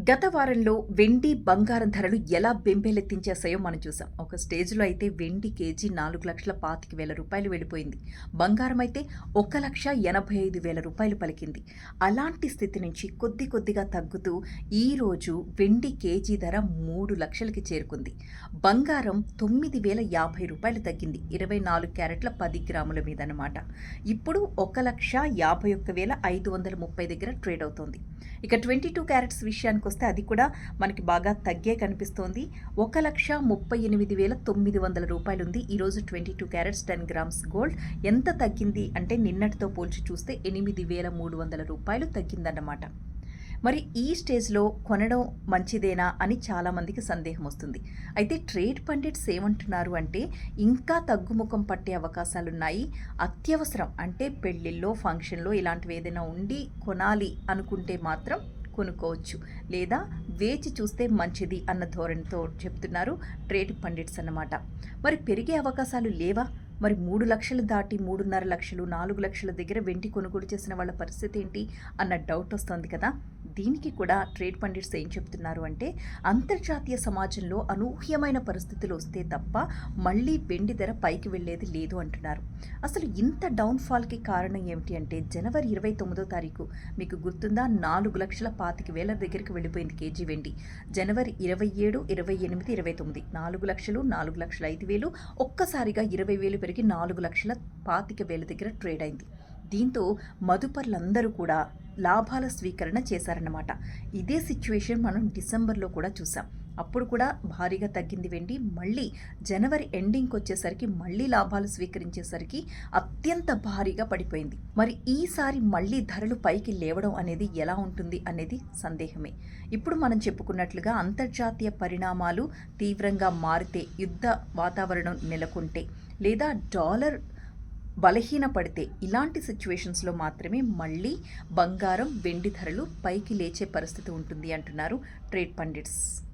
గత వారంలో వెండి, బంగారం ధరలు ఎలా బెంబేలెత్తించేశాయో మనం చూసాం. ఒక స్టేజ్‌లో అయితే వెండి కేజీ రూ. 4,25,000 వెళ్ళిపోయింది. బంగారం అయితే రూ. 1,85,000 పలికింది. అలాంటి స్థితి నుంచి కొద్ది కొద్దిగా తగ్గుతూ ఈరోజు వెండి కేజీ ధర 3,00,000కి చేరుకుంది. బంగారం రూ. 9,050 తగ్గింది. 24 క్యారెట్ల 10 గ్రాముల మీదనమాట. ఇప్పుడు 1,51,530 దగ్గర ట్రేడ్ అవుతోంది. ఇక 22 క్యారెట్స్ విషయానికొస్తే అది కూడా మనకి బాగా తగ్గే కనిపిస్తోంది. 1,38,900 ఉంది. ఈరోజు 22 క్యారెట్స్ 10 గ్రామ్స్ గోల్డ్ ఎంత తగ్గింది అంటే నిన్నటితో పోల్చి చూస్తే రూ. 8,300 తగ్గిందన్నమాట. మరి ఈ స్టేజ్లో కొనడం మంచిదేనా అని చాలామందికి సందేహం వస్తుంది. అయితే ట్రేడ్ పండిట్స్ ఏమంటున్నారు అంటే ఇంకా తగ్గుముఖం పట్టే అవకాశాలున్నాయి. అత్యవసరం అంటే పెళ్ళిళ్ళో, ఫంక్షన్లో ఇలాంటివి ఏదైనా ఉండి కొనాలి అనుకుంటే మాత్రం కొనుక్కోవచ్చు, లేదా వేచి చూస్తే మంచిది అన్న ధోరణితో చెప్తున్నారు ట్రేడ్ పండిట్స్ అన్నమాట. మరి పెరిగే అవకాశాలు లేవా? మరి 3 లక్షలు దాటి 3.5 లక్షలు, 4 లక్షల దగ్గర వెండి కొనుగోలు చేసిన వాళ్ళ పరిస్థితి ఏంటి అన్న డౌట్ వస్తుంది కదా. దీనికి కూడా ట్రేడ్ పండిట్స్ ఏం చెప్తున్నారు అంటే అంతర్జాతీయ సమాజంలో అనూహ్యమైన పరిస్థితులు వస్తే తప్ప మళ్ళీ వెండి ధర పైకి వెళ్ళేది లేదు అంటున్నారు. అసలు ఇంత డౌన్ఫాల్కి కారణం ఏమిటి అంటే జనవరి 29వ తారీఖు మీకు గుర్తుందా, 4,25,000 దగ్గరికి వెళ్ళిపోయింది కేజీ వెండి. జనవరి 27, 28, 29 4 లక్షలు, 4,05,000 ఒక్కసారిగా 20,000 పెరిగి 4,25,000 దగ్గర ట్రేడ్ అయింది. దీంతో మదుపర్లందరూ కూడా లాభాల స్వీకరణ చేశారన్నమాట. ఇదే సిచ్యువేషన్ మనం డిసెంబర్లో కూడా చూసాం. అప్పుడు కూడా భారీగా తగ్గింది వెండి. మళ్ళీ జనవరి ఎండింగ్కి వచ్చేసరికి మళ్ళీ లాభాలు స్వీకరించేసరికి అత్యంత భారీగా పడిపోయింది. మరి ఈసారి మళ్ళీ ధరలు పైకి లేవడం అనేది ఎలా ఉంటుంది అనేది సందేహమే. ఇప్పుడు మనం చెప్పుకున్నట్లుగా అంతర్జాతీయ పరిణామాలు తీవ్రంగా మారితే, యుద్ధ వాతావరణం నెలకొంటే, లేదా డాలర్ బలహీనపడితే ఇలాంటి సిచ్యువేషన్స్లో మాత్రమే మళ్ళీ బంగారం, వెండి ధరలు పైకి లేచే పరిస్థితి ఉంటుంది అంటున్నారు ట్రేడ్ పండిట్స్.